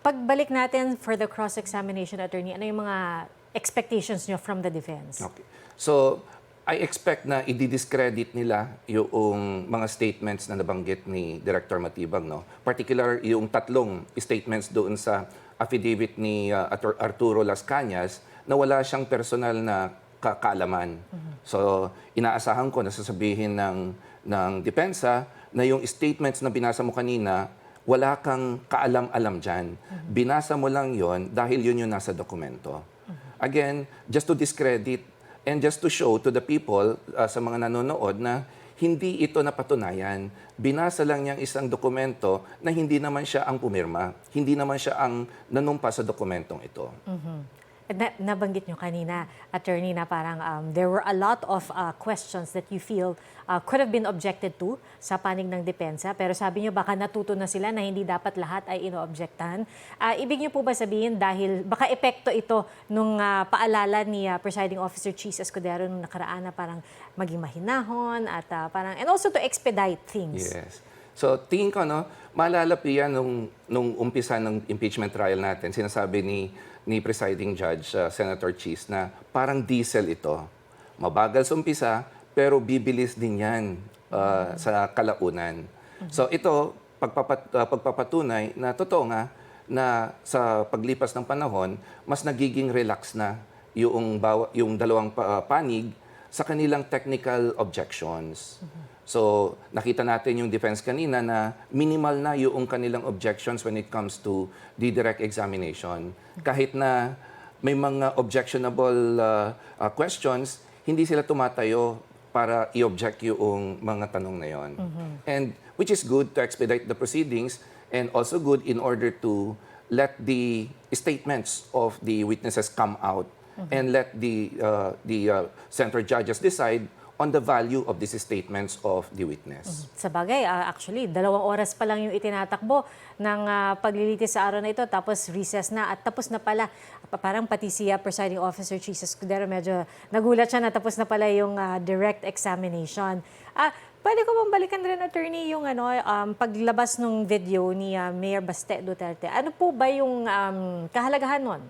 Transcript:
pagbalik natin for the cross-examination, attorney, ano yung mga expectations nyo from the defense? Okay. So, I expect na i-discredit nila yung mga statements na nabanggit ni Director Matibag, no? Particular yung tatlong statements doon sa affidavit ni Arturo Las Cañas na wala siyang personal na kaalaman. So, inaasahan ko na sasabihin ng depensa na yung statements na binasa mo kanina, wala kang kaalam-alam dyan. Binasa mo lang yon dahil yun yung nasa dokumento. Again, just to discredit and just to show to the people, sa mga nanonood, na hindi ito napatunayan. Binasa lang niyang isang dokumento na hindi naman siya ang pumirma. Hindi naman siya ang nanumpa sa dokumentong ito. Nabanggit nyo kanina, attorney, na parang there were a lot of questions that you feel could have been objected to sa panig ng depensa. Pero sabi nyo baka natuto na sila na hindi dapat lahat ay ino-objectan. Ibig nyo po ba sabihin dahil baka epekto ito nung paalala ni Presiding Officer Cheese Escudero nung nakaraan na parang maging mahinahon at parang, and also to expedite things? Yes. So, tingin ko, no, maalala po yan nung umpisa ng impeachment trial natin, sinasabi ni Presiding Judge, Senator Cheese, na parang diesel ito. Mabagal sa umpisa, pero bibilis din yan sa kalaunan. So, ito, pagpapatunay na totoo nga na sa paglipas ng panahon, mas nagiging relax na yung dalawang panig sa kanilang technical objections. So, nakita natin yung defense kanina na minimal na yung kanilang objections when it comes to the direct examination. Kahit na may mga objectionable questions, hindi sila tumatayo para i-object yung mga tanong na yon. And which is good to expedite the proceedings and also good in order to let the statements of the witnesses come out and let the center judges decide on the value of these statements of the witness. Sa bagay, actually, 2 oras pa lang yung itinatakbo ng paglilitis sa araw na ito, tapos recess na at tapos na pala. Parang pati si Presiding Officer Cheese Escudero, medyo nagulat siya na tapos na pala yung direct examination. Pwede ko bang balikan rin, attorney, yung paglabas ng video ni Mayor Baste Duterte? Ano po ba yung kahalagahan nun?